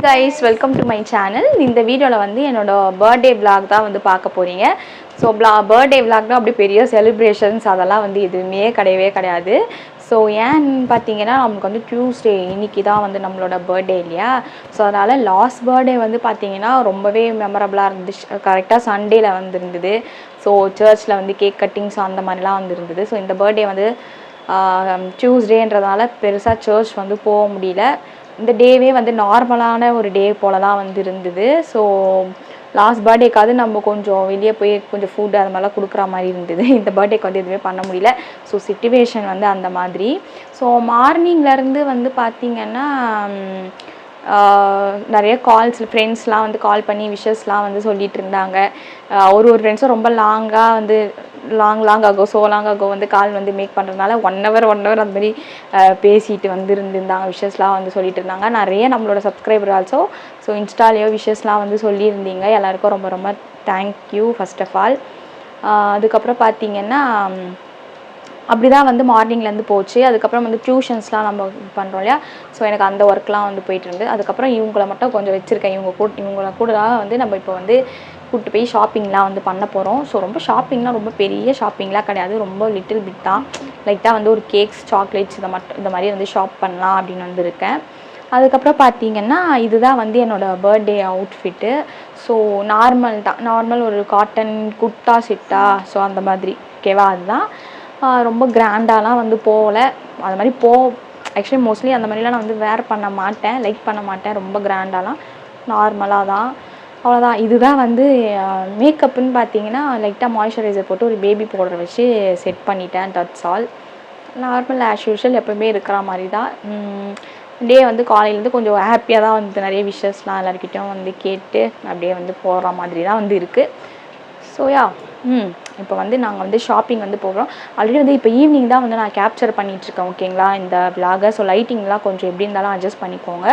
guys, welcome to my channel. இந்த வீடியோவில் வந்து என்னோட பர்த்டே vlog தான் வந்து பார்க்க போகிறீங்க. ஸோ பர்த்டே vlogனா அப்படி பெரிய செலிப்ரேஷன்ஸ் அதெல்லாம் வந்து எதுவுமே கிடையாது. ஸோ ஏன்னு பார்த்தீங்கன்னா நமக்கு வந்து டியூஸ்டே இன்றைக்கி தான் வந்து நம்மளோட பர்த்டே இல்லையா. ஸோ அதனால் லாஸ்ட் பர்த்டே வந்து பார்த்திங்கன்னா ரொம்பவே மெமரபுளாக இருந்துச்சு. கரெக்டாக சண்டேயில் வந்துருந்தது. ஸோ சர்ச்சில் வந்து கேக் கட்டிங்ஸ் அந்த மாதிரிலாம் வந்துருந்தது. ஸோ இந்த பர்த்டே வந்து டியூஸ்டேன்றதுனால பெருசாக சர்ச் வந்து போக முடியல. இந்த டேவே வந்து நார்மலான ஒரு டே போல தான் வந்து இருந்தது. ஸோ லாஸ்ட் பர்த்டேக்காவது நம்ம கொஞ்சம் வெளியே போய் கொஞ்சம் ஃபுட் அது மாதிரிலாம் கொடுக்குற மாதிரி இருந்தது. இந்த பர்த்டேக்கு வந்து எதுவுமே பண்ண முடியல. ஸோ சிச்சுவேஷன் வந்து அந்த மாதிரி. ஸோ மார்னிங்லேருந்து வந்து பார்த்திங்கன்னா நிறைய கால்ஸ் ஃப்ரெண்ட்ஸ்லாம் வந்து கால் பண்ணி விஷஸ்லாம் வந்து சொல்லிகிட்டு இருந்தாங்க. ஒரு ஃப்ரெண்ட்ஸும் ரொம்ப லாங்காக வந்து லாங் ஆகோ வந்து கால் வந்து மேக் பண்ணுறதுனால ஒன் ஹவர் அந்த மாதிரி பேசிட்டு வந்து இருந்திருந்தாங்க. விஷஸ்லாம் வந்து சொல்லிட்டு இருந்தாங்க. நிறைய நம்மளோட சப்ஸ்கிரைபர் ஆல்சோ ஸோ இன்ஸ்டாலேயோ விஷஸ்லாம் வந்து சொல்லியிருந்தீங்க. எல்லாேருக்கும் ரொம்ப தேங்க்யூ ஃபர்ஸ்ட் ஆஃப் ஆல். அதுக்கப்புறம் பார்த்திங்கன்னா அப்படி தான் வந்து மார்னிங்லேருந்து போச்சு. அதுக்கப்புறம் வந்து டியூஷன்ஸ்லாம் நம்ம பண்ணுறோம் இல்லையா. ஸோ எனக்கு அந்த ஒர்க்லாம் வந்து போயிட்டு இருந்து அதுக்கப்புறம் இவங்கள மட்டும் கொஞ்சம் வச்சுருக்கேன். இவங்கள கூட வந்து நம்ம இப்போ வந்து கூப்பிட்டு போய் ஷாப்பிங்லாம் வந்து பண்ண போகிறோம். ஸோ ரொம்ப ஷாப்பிங்லாம் ரொம்ப பெரிய ஷாப்பிங்லாம் கிடையாது. ரொம்ப லிட்டில் பிட் தான். லைட்டாக வந்து ஒரு கேக்ஸ் சாக்லேட்ஸ் இந்த மாதிரி வந்து ஷாப் பண்ணலாம் அப்படின்னு வந்துருக்கேன். அதுக்கப்புறம் பார்த்திங்கன்னா இதுதான் வந்து என்னோடய பர்த்டே அவுட்ஃபிட்டு. ஸோ நார்மல் ஒரு காட்டன் குர்தா செட்டா ஸோ அந்த மாதிரி ஓகேவா. அதுதான் ரொம்ப கிராண்டாலாம் வந்து போகலை. அது மாதிரி ஆக்சுவலி மோஸ்ட்லி அந்த மாதிரிலாம் நான் வந்து வேர் பண்ண மாட்டேன், லைக் பண்ண மாட்டேன். ரொம்ப கிராண்டாலாம் நார்மலாக தான், அவ்வளோதான். இதுதான் வந்து மேக்கப்புன்னு பார்த்தீங்கன்னா லைட்டாக மாய்ஸ்சரைசர் போட்டு ஒரு பேபி பவுடர் வச்சு செட் பண்ணிட்டேன். That's all. Normal as usual எப்போவுமே இருக்கிற மாதிரி தான். டே வந்து காலையிலேருந்து கொஞ்சம் ஹாப்பியாக தான் வந்து நிறைய விஷஸ்லாம் எல்லாருக்கிட்டையும் வந்து கேட்டு அப்படியே வந்து போகிற மாதிரி தான் வந்து இருக்குது. ஸோ யா இப்போ வந்து நாங்கள் வந்து ஷாப்பிங் வந்து போகிறோம். ஆல்ரெடி வந்து இப்போ ஈவினிங் தான் வந்து நான் கேப்சர் பண்ணிகிட்ருக்கேன் ஓகேங்களா இந்த விலாகை. ஸோ லைட்டிங்லாம் கொஞ்சம் எப்படி இருந்தாலும் அட்ஜஸ்ட் பண்ணிக்கோங்க.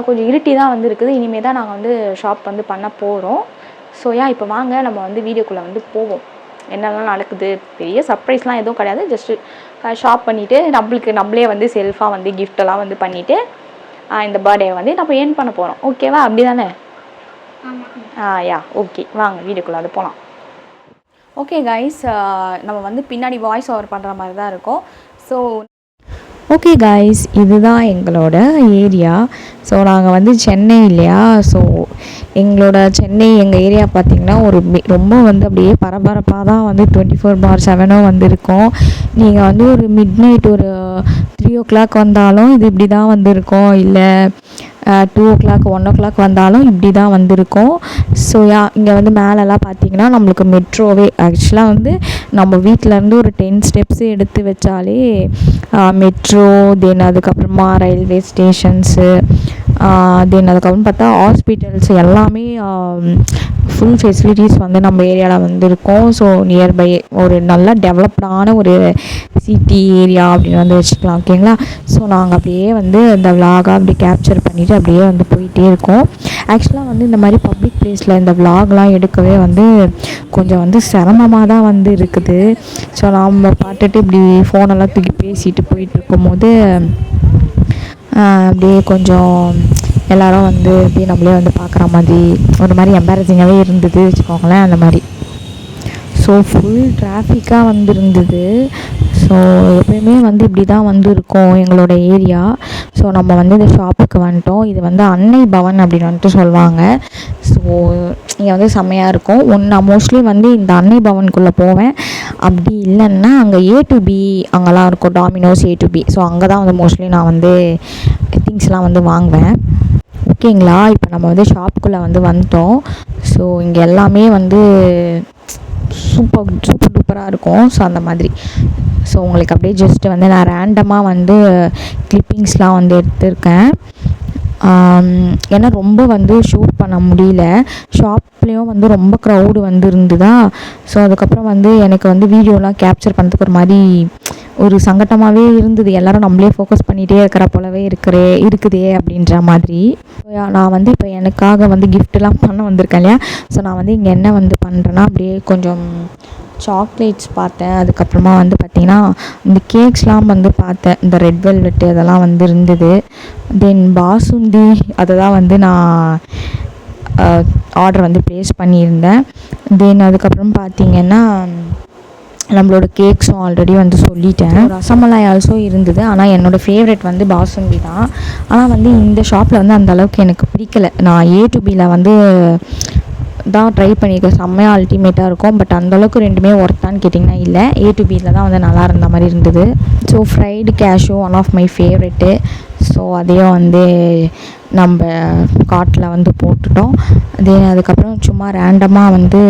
கொஞ்சம் இருட்டி தான் வந்து இருக்குது. இனிமேல் தான் நாங்கள் வந்து ஷாப் வந்து பண்ண போகிறோம். ஸோ இப்போ வாங்க நம்ம வந்து வீடியோக்குள்ளே வந்து போவோம். என்னெல்லாம் நடக்குது. பெரிய சர்ப்ரைஸ்லாம் எதுவும் கிடையாது. ஜஸ்ட்டு ஷாப் பண்ணிவிட்டு நம்மளே வந்து செல்ஃபாக வந்து கிஃப்டெல்லாம் வந்து பண்ணிவிட்டு இந்த பர்த்டே வந்து நம்ம ஏர்ன் பண்ண போகிறோம். ஓகேவா அப்படி தானே? ஓகே வாங்க வீடியோக்குள்ளே அது போகலாம். ஓகே கைஸ், நம்ம வந்து பின்னாடி வாய்ஸ் ஓவர் பண்ணுற மாதிரி தான் இருக்கும். ஸோ ஓகே கைஸ், இதுதான் எங்களோட ஏரியா. ஸோ நாங்கள் வந்து சென்னை இல்லையா. ஸோ எங்கள் ஏரியா பார்த்திங்கன்னா ரொம்ப வந்து அப்படியே பரபரப்பாக தான் வந்து 24/7 வந்து இருக்கும். நீங்கள் வந்து ஒரு மிட் நைட் ஒரு 3 o'clock வந்தாலும் இது இப்படி தான் வந்து இருக்கும். இல்லை 2 o'clock 1 o'clock வந்தாலும் இப்படி தான் வந்திருக்கும். ஸோ இங்கே வந்து மேலெல்லாம் பார்த்திங்கன்னா நம்மளுக்கு மெட்ரோவே ஆக்சுவலாக வந்து நம்ம வீட்டிலேருந்து ஒரு 10 steps எடுத்து வச்சாலே மெட்ரோ, தென் அதுக்கப்புறமா ரயில்வே ஸ்டேஷன்ஸு, தென் அதுக்கப்புறம் பார்த்தா ஹாஸ்பிட்டல்ஸ் எல்லாமே ஃபுல் ஃபெசிலிட்டிஸ் வந்து நம்ம ஏரியாவில் வந்து இருக்கும். ஸோ நியர்பை ஒரு நல்லா டெவலப்டான ஒரு சிட்டி ஏரியா அப்படின்னு வந்து வச்சுக்கலாம் ஓகேங்களா. ஸோ நாங்கள் அப்படியே வந்து இந்த விலாகாக அப்படி கேப்சர் பண்ணிவிட்டு அப்படியே வந்து போயிட்டே இருக்கோம். ஆக்சுவலாக வந்து இந்த மாதிரி பப்ளிக் பிளேஸில் இந்த விலாக்லாம் எடுக்கவே வந்து கொஞ்சம் வந்து சிரமமாக தான் வந்து இருக்குது. ஸோ நம்ம பார்த்துட்டு இப்படி ஃபோனெல்லாம் தூக்கி பேசிட்டு போயிட்டு இருக்கும்போது அப்படியே கொஞ்சம் எல்லோரும் வந்து அப்படியே நம்மளே வந்து பார்க்குற மாதிரி ஒரு மாதிரி எம்பாரசிங்காகவே இருந்தது வச்சுக்கோங்களேன் அந்த மாதிரி. ஸோ ஃபுல் டிராஃபிக்காக வந்து இருந்தது. ஸோ எப்பயுமே வந்து இப்படி தான் வந்து இருக்கும் எங்களோட ஏரியா. ஸோ நம்ம வந்து இந்த ஷாப்புக்கு வந்துட்டோம். இது வந்து அன்னை பவன் அப்படின்னு வந்துட்டு சொல்லுவாங்க. ஸோ இங்கே வந்து செம்மையாக இருக்கும். நான் மோஸ்ட்லி வந்து இந்த அன்னை பவனுக்குள்ளே போவேன். அப்படி இல்லைன்னா அங்கே A2B அங்கெல்லாம் இருக்கும், டாமினோஸ் A2B. ஸோ அங்கே தான் வந்து மோஸ்ட்லி நான் வந்து திங்ஸ்லாம் வந்து வாங்குவேன் ஓகேங்களா. இப்போ நம்ம வந்து ஷாப்புக்குள்ளே வந்து வந்துட்டோம். ஸோ இங்கே எல்லாமே வந்து சூப்பர் டூப்பராக இருக்கும். ஸோ அந்த மாதிரி. ஸோ உங்களுக்கு அப்படியே ஜஸ்ட்டு வந்து நான் ரேண்டமாக வந்து கிளிப்பிங்ஸ்லாம் வந்து எடுத்திருக்கேன். ஏன்னா ரொம்ப வந்து ஷூட் பண்ண முடியல. ஷாப்லேயும் வந்து ரொம்ப க்ரௌடு வந்து இருந்துதா. ஸோ அதுக்கப்புறம் வந்து எனக்கு வந்து வீடியோலாம் கேப்சர் பண்ணுறதுக்கு ஒரு மாதிரி ஒரு சங்கட்டமாகவே இருந்தது. எல்லோரும் நம்மளே ஃபோக்கஸ் பண்ணிகிட்டே இருக்கிற போலவே இருக்குதே அப்படின்ற மாதிரி. நான் வந்து இப்போ எனக்காக வந்து கிஃப்ட்லாம் பண்ண வந்திருக்கேன் இல்லையா. ஸோ நான் வந்து இங்கே என்ன வந்து பண்ணுறேன்னா அப்படியே கொஞ்சம் சாக்லேட்ஸ் பார்த்தேன். அதுக்கப்புறமா வந்து பார்த்திங்கன்னா இந்த கேக்ஸ்லாம் வந்து பார்த்தேன். இந்த ரெட் வெல்வெட்டு அதெல்லாம் வந்து இருந்தது. தென் பாசுந்தி அதை தான் வந்து நான் ஆர்டர் வந்து ப்ளேஸ் பண்ணியிருந்தேன். தென் அதுக்கப்புறம் பார்த்திங்கன்னா நம்மளோட கேக்ஸும் ஆல்ரெடி வந்து சொல்லிட்டேன். ரசமலாய் ஆல்சோ இருந்தது. ஆனால் என்னோடய ஃபேவரெட் வந்து பாசுந்தி தான். ஆனால் வந்து இந்த ஷாப்பில் வந்து அந்தளவுக்கு எனக்கு பிடிக்கலை. நான் A to Bயில் வந்து தான் ட்ரை பண்ணியிருக்கேன். செம்மையாக அல்டிமேட்டாக இருக்கும். பட் அந்தளவுக்கு ரெண்டுமே ஒர்த்தான்னு கேட்டிங்கன்னா இல்லை. A to Bயில் தான் வந்து நல்லா இருந்த மாதிரி இருந்தது. So fried cashew one of my favourite. So அதையும் வந்து நம்ம கார்ட்டில் வந்து போட்டுட்டோம். அதுக்கப்புறம் சும்மா ரேண்டமாக வந்து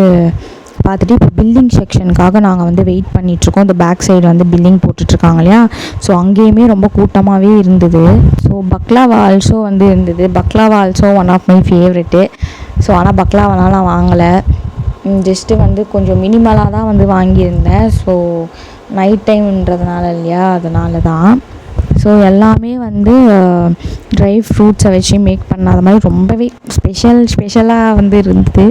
பார்த்துட்டு இப்போ பில்லிங் செக்ஷனுக்காக நாங்கள் வந்து வெயிட் பண்ணிகிட்ருக்கோம். இந்த பேக் சைடு வந்து பில்லிங் போட்டுட்ருக்காங்க இல்லையா. ஸோ அங்கேயுமே ரொம்ப கூட்டமாகவே இருந்தது. ஸோ பக்லாவா ஆல்சோ வந்து இருந்தது. Baklava also one of my favourite. So ஆனால் பக்லாவாலாம் நான் வாங்கலை. ஜஸ்ட்டு வந்து கொஞ்சம் மினிமலாக தான் வந்து வாங்கியிருந்தேன். ஸோ நைட் டைம்ன்றதுனால இல்லையா, அதனால தான். ஸோ எல்லாமே வந்து ட்ரை ஃப்ரூட்ஸை வச்சு மேக் பண்ணாத மாதிரி ரொம்பவே ஸ்பெஷலாக வந்து இருந்தது.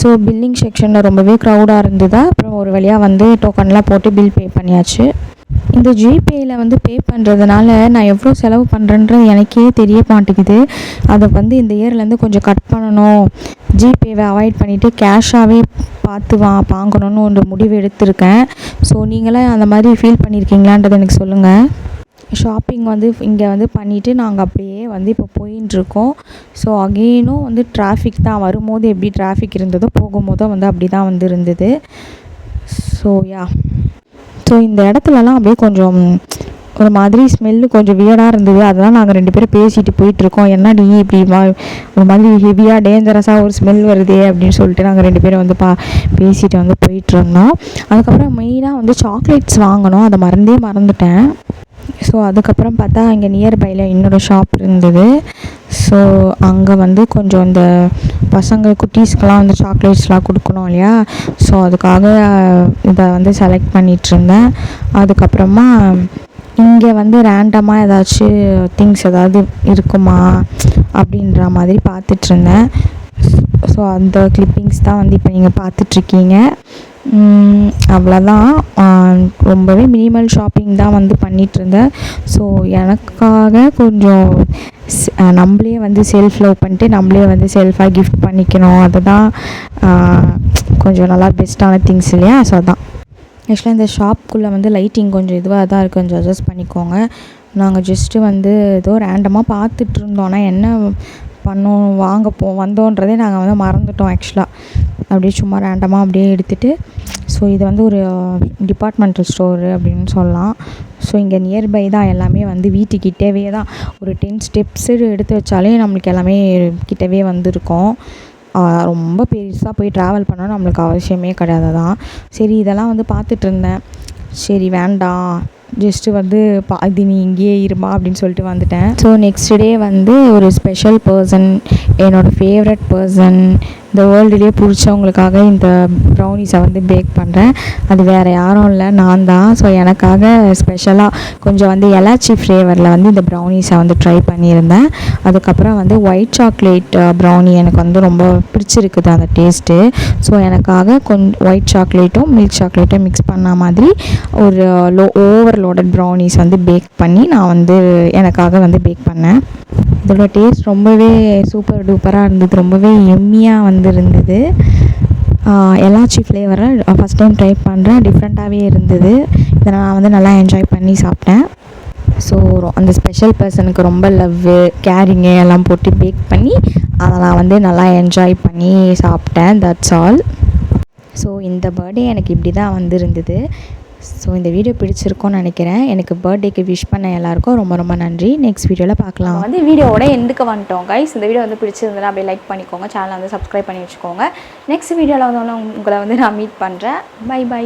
ஸோ பில்லிங் செக்ஷனில் ரொம்பவே க்ரௌடாக இருந்ததா. அப்புறம் ஒரு வழியாக வந்து டோக்கன்லாம் போட்டு பில் பே பண்ணியாச்சு. இந்த ஜிபேயில் வந்து பே பண்ணுறதுனால நான் எவ்வளோ செலவு பண்ணுறேன்றது எனக்கே தெரிய மாட்டேங்குது. அதை வந்து இந்த இயர்லேருந்து கொஞ்சம் கட் பண்ணணும், ஜிபேவை அவாய்ட் பண்ணிவிட்டு கேஷாகவே பார்த்து வாங்கணும்னு ஒரு முடிவு எடுத்திருக்கேன். ஸோ நீங்களாம் அந்த மாதிரி ஃபீல் பண்ணியிருக்கீங்களான்றது எனக்கு சொல்லுங்கள். ஷாப்பிங் வந்து இங்கே வந்து பண்ணிவிட்டு நாங்கள் அப்படியே வந்து இப்போ போயின்ட்டுருக்கோம். ஸோ அகெயினும் வந்து டிராஃபிக் தான். வரும்போது எப்படி டிராஃபிக் இருந்ததோ போகும்போதும் வந்து அப்படி தான் வந்து இருந்தது. ஸோ ஸோ இந்த இடத்துலலாம் அப்படியே கொஞ்சம் ஒரு மாதிரி ஸ்மெல்லு கொஞ்சம் வியர்டாக இருந்தது. அதெல்லாம் நாங்கள் 2 பேரும் பேசிட்டு போயிட்டுருக்கோம். என்னடி இப்படி ஒரு மாதிரி ஹெவியாக டேஞ்சரஸாக ஒரு ஸ்மெல் வருதே அப்படின்னு சொல்லிட்டு நாங்கள் 2 பேரும் வந்து பேசிட்டு வந்து போயிட்டுருந்தோம். அதுக்கப்புறம் மெயினாக வந்து சாக்லேட்ஸ் வாங்கணும், அதை மறந்துட்டேன். ஸோ அதுக்கப்புறம் பார்த்தா இங்கே நியர்பையில் இன்னொரு ஷாப் இருந்தது. ஸோ அங்கே வந்து கொஞ்சம் இந்த பசங்க குட்டீஸ்க்கெலாம் வந்து சாக்லேட்ஸ்லாம் கொடுக்கணும் இல்லையா. ஸோ அதுக்காக இதை வந்து செலக்ட் பண்ணிகிட்ருந்தேன். அதுக்கப்புறமா இங்கே வந்து ரேண்டமாக ஏதாச்சும் திங்ஸ் ஏதாவது இருக்குமா அப்படின்ற மாதிரி பார்த்துட்ருந்தேன். ஸோ அந்த கிளிப்பிங்ஸ் தான் வந்து இப்போ நீங்கள் பார்த்துட்ருக்கீங்க. அவ்வளோதான். ரொம்பவே மினிமல் ஷாப்பிங் தான் வந்து பண்ணிகிட்ருந்தேன். ஸோ எனக்காக கொஞ்சம் நம்மளே வந்து செல்ஃப் லவ் பண்ணிட்டு நம்மளே வந்து செல்ஃபாக கிஃப்ட் பண்ணிக்கணும். அதுதான் கொஞ்சம் நல்லா பெஸ்ட்டான திங்ஸ் இல்லையா. ஸோ அதான் ஆக்சுவலாக இந்த ஷாப்புக்குள்ளே வந்து லைட்டிங் கொஞ்சம் இதுவாக தான் இருக்குது, கொஞ்சம் அட்ஜஸ்ட் பண்ணிக்கோங்க. நாங்கள் ஜஸ்ட்டு வந்து ஏதோ ரேண்டமாக பார்த்துட்ருந்தோம். ஆனால் என்ன பண்ணோம் வந்தோன்றதே நாங்கள் வந்து மறந்துட்டோம் ஆக்சுவலாக. அப்படியே சும்மா ரேண்டமாக அப்படியே எடுத்துகிட்டு. ஸோ இது வந்து ஒரு டிபார்ட்மெண்டல் ஸ்டோரு அப்படின்னு சொல்லலாம். ஸோ இங்கே நியர்பை தான் எல்லாமே வந்து வீட்டுக்கிட்டவே தான். ஒரு 10 ஸ்டெப்ஸு எடுத்து வச்சாலே நம்மளுக்கு எல்லாமே கிட்டவே வந்துருக்கும். ரொம்ப பெருசாக போய் ட்ராவல் பண்ணணும் நம்மளுக்கு அவசியமே கிடையாது தான். சரி இதெல்லாம் வந்து பார்த்துட்ருந்தேன். சரி வேண்டாம், ஜஸ்ட்டு வந்து இது நீ இங்கேயே இருமா அப்படின்னு சொல்லிட்டு வந்துட்டேன். ஸோ நெக்ஸ்ட் டே வந்து ஒரு ஸ்பெஷல் பர்சன், என்னோடய ஃபேவரட் பர்சன், இந்த வேர்ல்டுலேயே பிடிச்சவங்களுக்காக இந்த ப்ரௌனிஸை வந்து பேக் பண்ணுறேன். அது வேறு யாரும் இல்லை, நான் தான். ஸோ எனக்காக ஸ்பெஷலாக கொஞ்சம் வந்து எலாச்சி ஃப்ளேவரில் வந்து இந்த ப்ரௌனிஸை வந்து ட்ரை பண்ணியிருந்தேன். அதுக்கப்புறம் வந்து ஒயிட் சாக்லேட் ப்ரௌனி எனக்கு வந்து ரொம்ப பிடிச்சிருக்குது அந்த டேஸ்ட்டு. ஸோ எனக்காக கொஞ்சம் ஒயிட் சாக்லேட்டும் மில்க் சாக்லேட்டும் மிக்ஸ் பண்ண மாதிரி ஒரு ஓவர்லோடட் ப்ரௌனிஸ் வந்து பேக் பண்ணி நான் வந்து எனக்காக வந்து பேக் பண்ணேன். இதோட டேஸ்ட் ரொம்பவே சூப்பர் டூப்பராக இருந்தது, ரொம்பவே எம்மியாக வந்து இருந்தது. எலாச்சி ஃப்ளேவரில் ஃபஸ்ட் டைம் ட்ரை பண்ணுறேன், டிஃப்ரெண்ட்டாகவே இருந்தது. இதை நான் வந்து நல்லா என்ஜாய் பண்ணி சாப்பிட்டேன். ஸோ அந்த ஸ்பெஷல் பர்சனுக்கு ரொம்ப லவ்வு கேரிங்கு எல்லாம் போட்டு பேக் பண்ணி அதை நான் வந்து நல்லா என்ஜாய் பண்ணி சாப்பிட்டேன். That's all. ஸோ இந்த பர்த்டே எனக்கு இப்படி தான் வந்து இருந்தது. ஸோ இந்த வீடியோ பிடிச்சிருக்கோன்னு நினைக்கிறேன். எனக்கு பர்த்டேக்கு விஷ் பண்ண எல்லாருக்கும் ரொம்ப ரொம்ப நன்றி. நெக்ஸ்ட் வீடியோவில் பார்க்கலாம். வந்து வீடியோவோட எண்டுக்கு வந்துட்டோம் கைஸ். இந்த வீடியோ வந்து பிடிச்சிருந்தா அப்படியே லைக் பண்ணிக்கோங்க, சேனலை வந்து சப்ஸ்கிரைப் பண்ணி வச்சுக்கோங்க. நெக்ஸ்ட் வீடியோவில் வந்து உங்களை வந்து நான் மீட் பண்ணுறேன். பை.